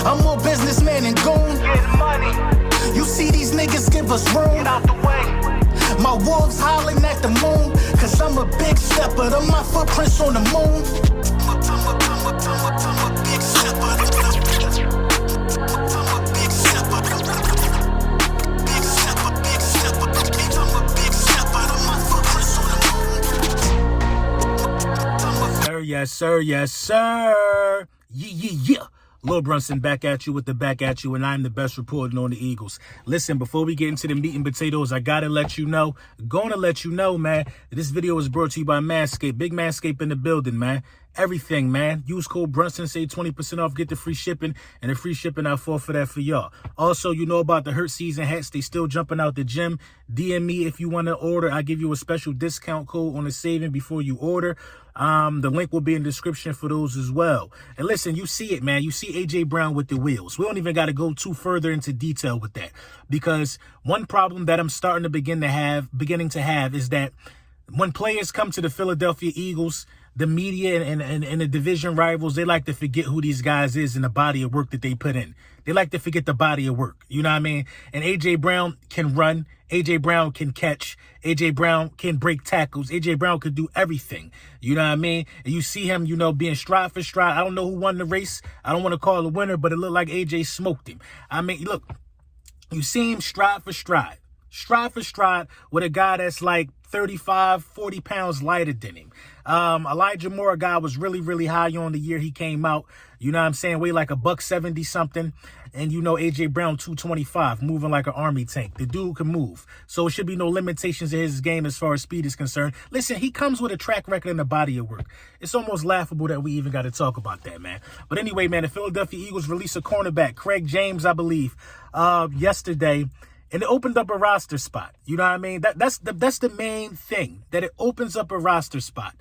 I'm more businessman and goon. Getting money, You see these niggas give us room. get out the way. My wolves howling at the moon, cause I'm a big stepper. Of my footprints on the moon. I'm a big stepper. I'm a big stepper. Big stepper, big stepper. I'm a big stepper. Of my footprints on the moon. Sir, yes, sir, yes, sir. Yeah. Lil Brunson back at you with the back at you, and I'm the best reporting on the Eagles. Listen, before we get into the meat and potatoes, I gotta let you know, man, this video is brought to you by Manscaped. Big Manscaped in the building, man. Everything, man. Use code Brunson, save 20% off, get the free shipping, and the free shipping I fall for that for y'all. Also, you know about the Hurt Season hats. They still jumping out the gym. DM me if you want to order. I give you a special discount code on the saving before you order. The link will be in the description for those as well. And listen, you see it, man. You see A.J. Brown with the wheels. We don't even got to go too further into detail with that, because one problem that I'm starting to beginning to have is that when players come to the Philadelphia Eagles, the media and the division rivals, they like to forget who these guys is and the body of work that they put in. They like to forget the body of work. You know what I mean? And A.J. Brown can run. A.J. Brown can catch. A.J. Brown can break tackles. A.J. Brown could do everything. You know what I mean? And you see him, you know, being stride for stride. I don't know who won the race. I don't want to call it a winner, but it looked like A.J. smoked him. I mean, look, you see him stride for stride. Stride for stride with a guy that's like 35, 40 pounds lighter than him. Elijah Moore, a guy was really, really high on the year he came out. You know what I'm saying? Weighed like $170 something. And you know, A.J. Brown, 225, moving like an army tank. The dude can move. So it should be no limitations in his game as far as speed is concerned. Listen, he comes with a track record and a body of work. It's almost laughable that we even got to talk about that, man. But anyway, man, the Philadelphia Eagles released a cornerback, Craig James, I believe, yesterday. And it opened up a roster spot. You know what I mean? That's the main thing, that it opens up a roster spot.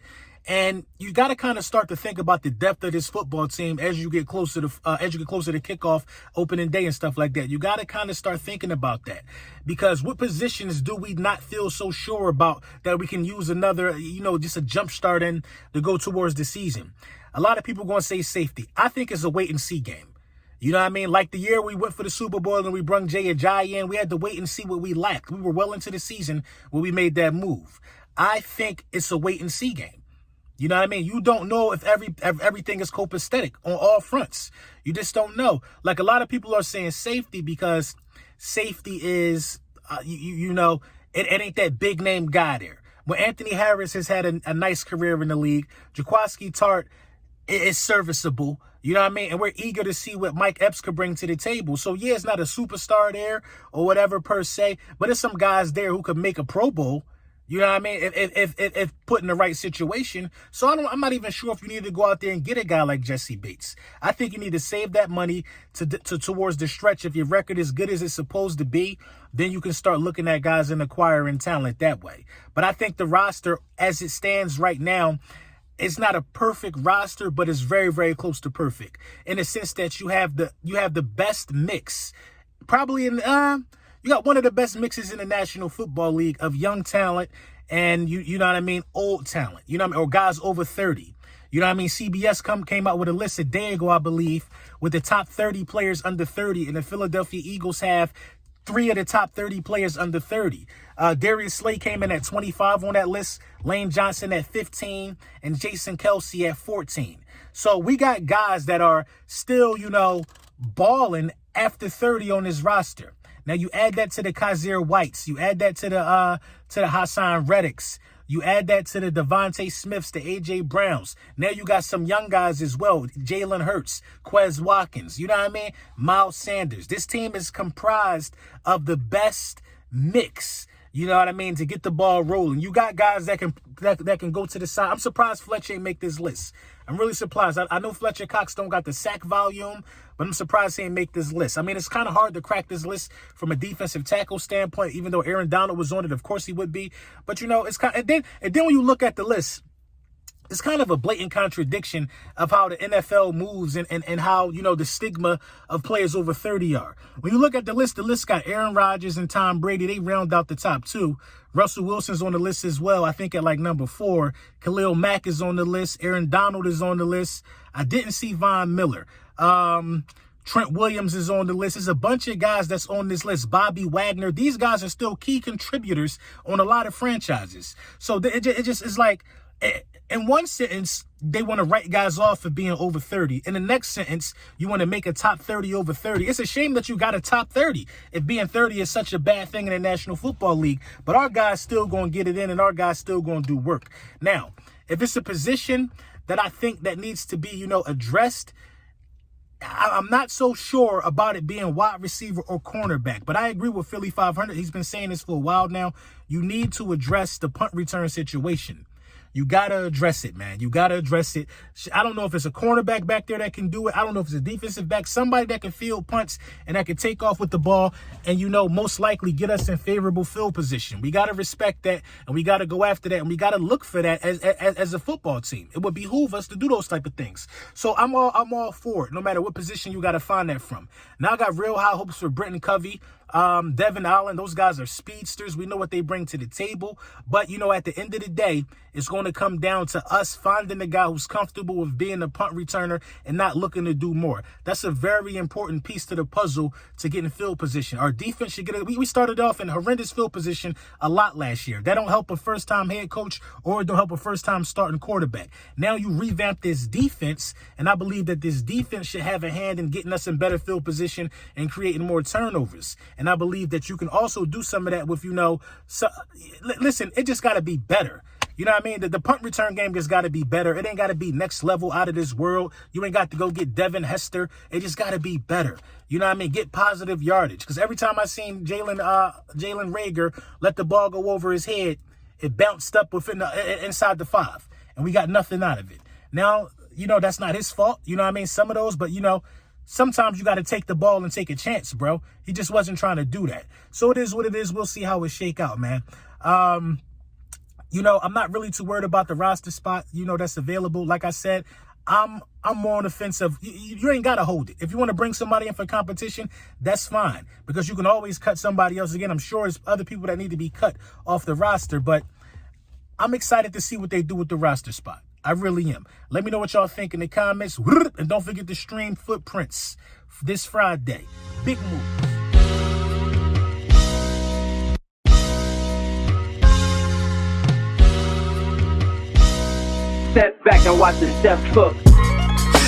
And you got to kind of start to think about the depth of this football team as you get closer to kickoff, opening day and stuff like that. You got to kind of start thinking about that, because what positions do we not feel so sure about that we can use another, you know, just a jump start in to go towards the season? A lot of people going to say safety. I think it's a wait and see game. You know what I mean? Like the year we went for the Super Bowl and we brung Jay Ajayi in, we had to wait and see what we lacked. We were well into the season when we made that move. I think it's a wait and see game. You know what I mean? You don't know if everything is copacetic on all fronts. You just don't know. Like a lot of people are saying safety because safety is, you know, it ain't that big name guy there. When Anthony Harris has had a nice career in the league, Jaquiski Tart is serviceable. You know what I mean? And we're eager to see what Mike Epps could bring to the table. So, yeah, it's not a superstar there or whatever per se, but there's some guys there who could make a Pro Bowl. You know what I mean? If put in the right situation. So I'm not even sure if you need to go out there and get a guy like Jesse Bates. I think you need to save that money towards the stretch. If your record is good as it's supposed to be, then you can start looking at guys and acquiring talent that way. But I think the roster as it stands right now, it's not a perfect roster, but it's very, very close to perfect in the sense that you have the best mix, probably in you got one of the best mixes in the National Football League of young talent and you know what I mean, old talent. You know what I mean, or guys over 30. You know what I mean? CBS came out with a list a day ago, I believe, with the top 30 players under 30, and the Philadelphia Eagles have 3 of the top 30 players under 30. Darius Slay came in at 25 on that list, Lane Johnson at 15, and Jason Kelsey at 14. So we got guys that are still, you know, balling after 30 on this roster. Now you add that to the Kaiser Whites, you add that to the Hassan Reddicks, you add that to the Devontae Smiths, the A.J. Browns. Now you got some young guys as well, Jalen Hurts, Quez Watkins, you know what I mean? Miles Sanders. This team is comprised of the best mix, you know what I mean, to get the ball rolling. You got guys that can go to the side. I'm surprised Fletcher ain't make this list. I'm really surprised. I know Fletcher Cox don't got the sack volume, but I'm surprised he ain't make this list. I mean, it's kind of hard to crack this list from a defensive tackle standpoint, even though Aaron Donald was on it. Of course he would be. But, you know, it's kind of, and then when you look at the list, it's kind of a blatant contradiction of how the NFL moves and how, you know, the stigma of players over 30 are. When you look at the list got Aaron Rodgers and Tom Brady. They round out the top 2. Russell Wilson's on the list as well, I think at like number 4. Khalil Mack is on the list. Aaron Donald is on the list. I didn't see Von Miller. Trent Williams is on the list. There's a bunch of guys that's on this list. Bobby Wagner. These guys are still key contributors on a lot of franchises. So it just is like, in one sentence, they want to write guys off for being over 30. In the next sentence, you want to make a top 30 over 30. It's a shame that you got a top 30 if being 30 is such a bad thing in the National Football League. But our guys still going to get it in, and our guys still going to do work. Now, if it's a position that I think that needs to be, addressed, I'm not so sure about it being wide receiver or cornerback, but I agree with Philly 500. He's been saying this for a while now. You need to address the punt return situation. You got to address it, man. You got to address it. I don't know if it's a cornerback back there that can do it. I don't know if it's a defensive back, somebody that can field punts and that can take off with the ball and, most likely get us in favorable field position. We got to respect that, and we got to go after that, and we got to look for that as a football team. It would behoove us to do those type of things. So I'm all for it, no matter what position you got to find that from. Now I got real high hopes for Britton Covey. Devin Allen, those guys are speedsters. We know what they bring to the table. But, at the end of the day, it's going to come down to us finding the guy who's comfortable with being a punt returner and not looking to do more. That's a very important piece to the puzzle to get in field position. Our defense should get it. We started off in horrendous field position a lot last year. That don't help a first-time head coach, or it don't help a first-time starting quarterback. Now you revamp this defense, and I believe that this defense should have a hand in getting us in better field position and creating more turnovers. And I believe that you can also do some of that with, listen, it just got to be better. You know what I mean? The punt return game just got to be better. It ain't got to be next level, out of this world. You ain't got to go get Devin Hester. It just got to be better. You know what I mean? Get positive yardage. Because every time I seen Jalen Reagor let the ball go over his head, it bounced up inside the 5. And we got nothing out of it. Now, that's not his fault. You know what I mean? Some of those, but, sometimes you got to take the ball and take a chance, bro. He just wasn't trying to do that. So it is what it is. We'll see how it shake out, man. I'm not really too worried about the roster spot, that's available. Like I said, I'm more on the fence of you ain't got to hold it. If you want to bring somebody in for competition, that's fine, because you can always cut somebody else. Again, I'm sure there's other people that need to be cut off the roster, but I'm excited to see what they do with the roster spot. I really am. Let me know what y'all think in the comments. And don't forget to stream Footprints this Friday. Big move. Step back and watch the chef cook.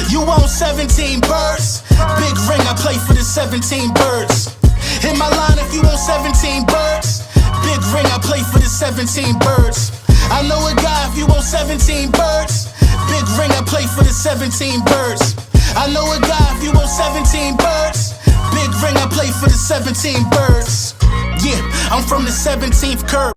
You own 17 birds. Big ring, I play for the 17 birds. Hit my line if you own 17 birds. Big ring, I play for the 17 birds. I know a guy if you own 17 birds. Big ring, I play for the 17 birds. I know a guy if you own 17 birds. Big ring, I play for the 17 birds. Yeah, I'm from the 17th curve.